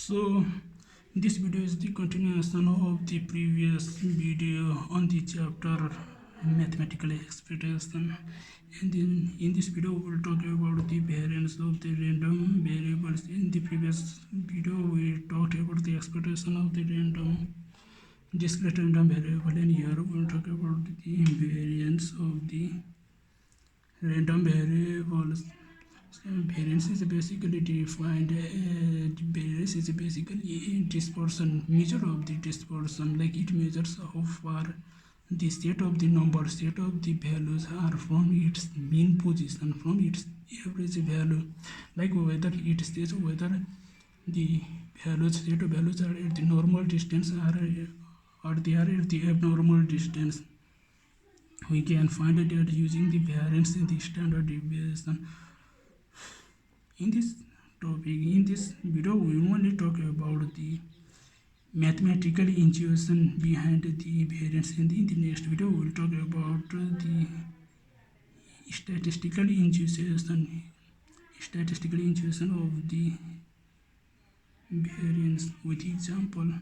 So this video is the continuation of the previous video on the chapter mathematical expression, and in this video we will talk about the variance of the random variables. In the previous video we talked about the expression of the discrete random variable, and here we will talk about the variance of the random variables. Variance is basically defined. Variance is basically dispersion, measure of the dispersion. Like it measures how far the set of the values are from its mean position, from its average value. Like whether it says whether the set of values are at the normal distance or they are at the abnormal distance. We can find it out using the variance in the standard deviation. In this video, we only talk about the mathematical intuition behind the variance, and in the next video, we will talk about the statistical intuition of the variance with example.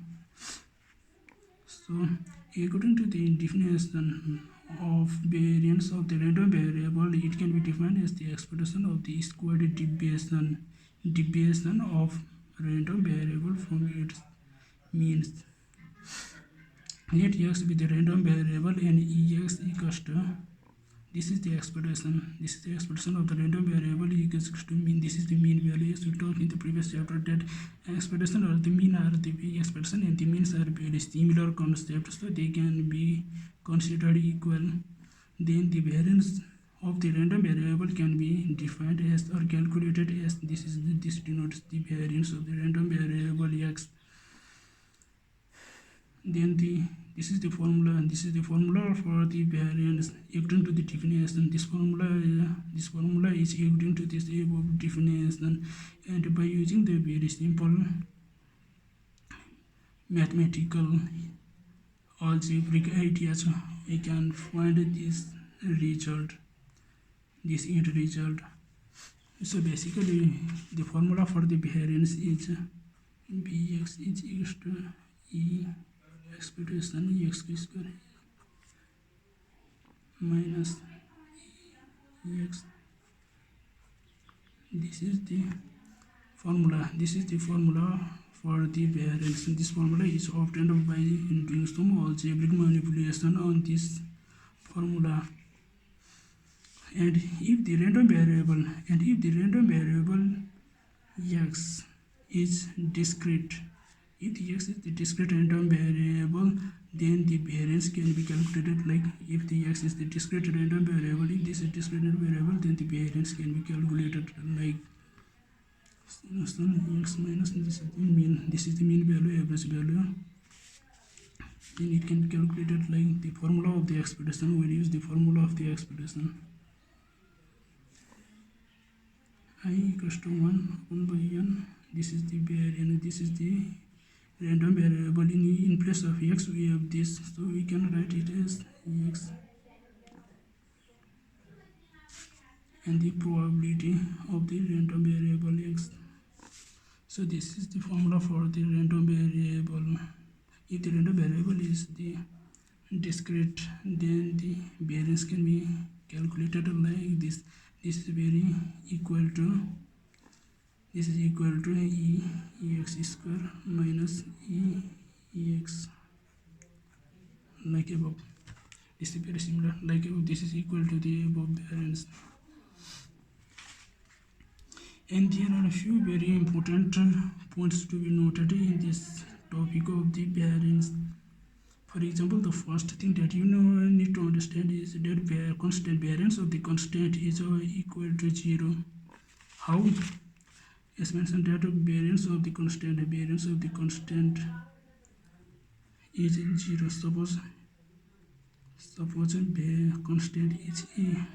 So, according to the definition of variance of the random variable, it can be defined as the expression of the squared deviation of random variable from its means. Let x be the random variable and ex equals to, this is the expression of the random variable equals to mean. This is the mean value, as we talked in the previous chapter that expression or the mean are the expression and the means are very similar concepts, so they can be considered equal. Then the variance of the random variable can be defined as or calculated as this denotes the variance of the random variable x. Then this is the formula for the variance according to the definition. This formula is according to this above definition, and by using the very simple mathematical algebraic ideas, we can find this end result. So basically the formula for the variance is bx is equals to e expression x square minus ex. This is the formula for the variance. This formula is obtained by doing some algebraic manipulation on this formula. And if the random variable x is discrete, if the x is the discrete random variable, then the variance can be calculated like if the x is the discrete random variable, if this is discrete random variable, then the variance can be calculated like x minus this is the mean value, average value. Then it can be calculated like the formula of the expression. We'll use the formula of the expression. I equals to 1 by n. This is the variance. This is the random variable. In place of x we have this, so we can write it as x and the probability of the random variable x. So this is the formula for the random variable. If the random variable is the discrete, then the variance can be calculated like this. This is equal to e ex square minus ex, like above. This is very similar, like above. This is equal to the above variance. And there are a few very important points to be noted in this topic of the variance. For example, the first thing that you need to understand is that constant variance of the constant is equal to 0. How? As mentioned, that variance of the constant is 0. Suppose constant is a.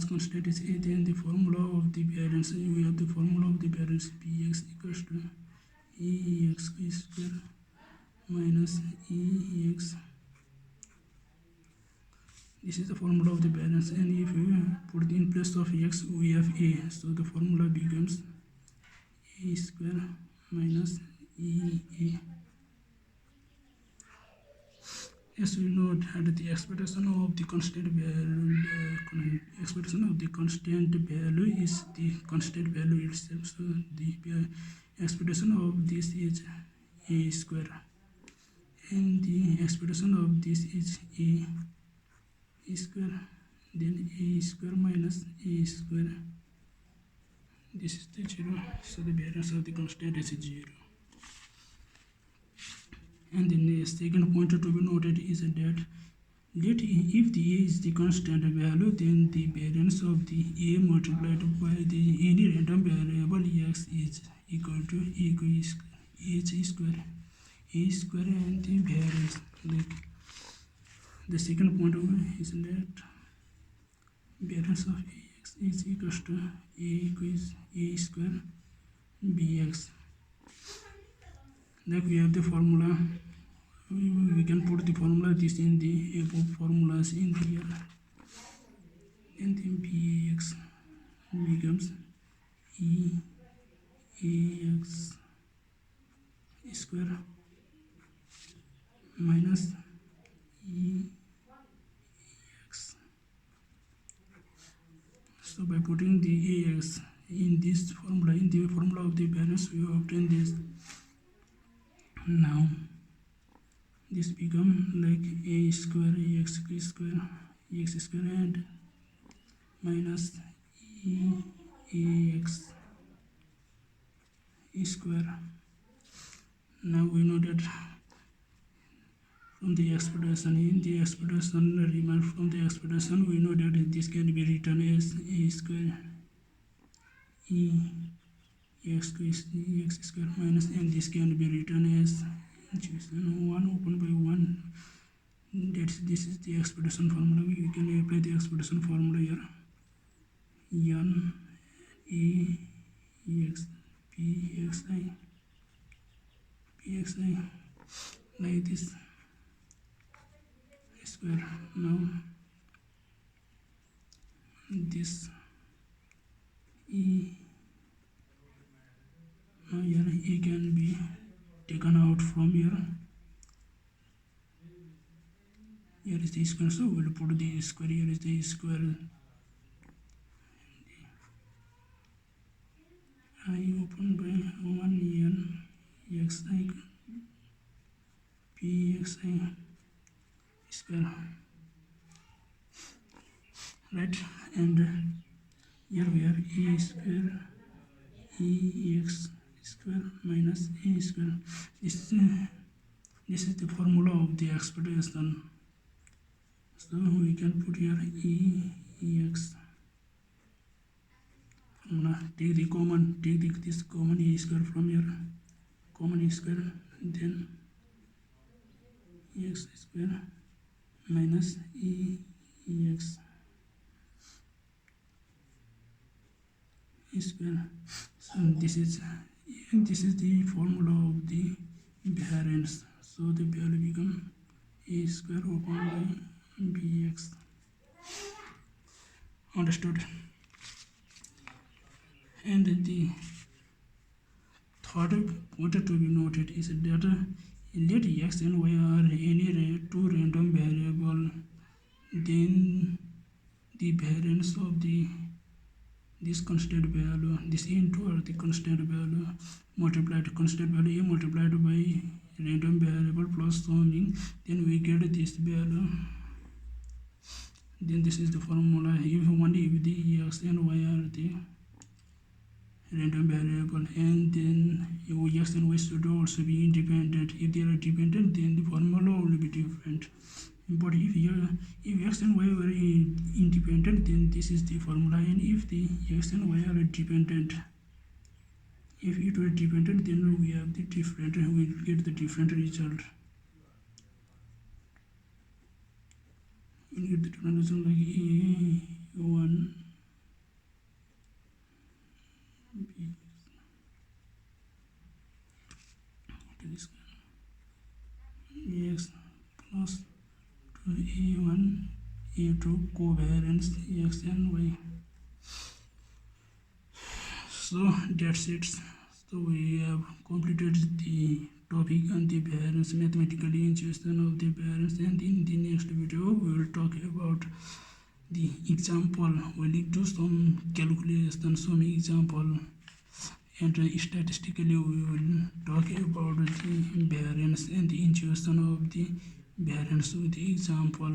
Constant is a, then the formula of the variance, we have the formula of the variance bx equals to ex square minus ex. This is the formula of the variance, and if we put in place of x we have a, so the formula becomes a square minus ea. Yes, we know that the expression of the constant value, expression of the constant value is the constant value itself. So the expression of this is a square, and the expression of this is a square. Then a square minus a square. This is the 0. So the variance of the constant is 0. And then the second point to be noted is that if the a is the constant value, then the variance of the a multiplied by the any random variable x is equal to h square, and the variance. Like the second point is that variance of ax is equals to a equals a square bx. Like we have the formula. We can put the formula this in the above formulas in here, and then bx becomes ax square minus ex. So by putting the ax in this formula, in the formula of the variance, we obtain this. Now this become like a square ax square and minus ax square. Now we know that from the expression, we know that this can be written as a square ax square minus, and this can be written as 1 open by 1. This is the expression formula. We can apply the expression formula here. N a x pxi like this square. Now this now here a can be taken out from here. Here is the square, so we'll put the square. Here is the square. I open by 1 n xi pxi square, right? And here we have a square ex square minus a square. This is the formula of the expression. So we can put here ex formula. Take this common a square from here, common a square, then ex square minus ex square. So this is the formula of the variance. So the value become a square open by bx. Understood? And the third point to be noted is that let x and y are any two random variable, then the variance of this constant value, this into or the constant value multiplied constant value a multiplied by random variable plus summing, then we get this value. Then this is the formula. If the x and y are the random variable, and then x and y should also be independent. If they are dependent, then the formula will be different. But if x and y were independent, then this is the formula. And if the x and y are dependent, if it were dependent, then we have the different. We get the different result. We get the different result like a1 b. This x plus a1 a2 covariance x and y. So that's it. So we have completed the topic on the variance, mathematical intuition of the variance, and in the next video we will talk about the example. We will do some calculation, some example, and statistically we will talk about the variance and the intuition of the variance with the example.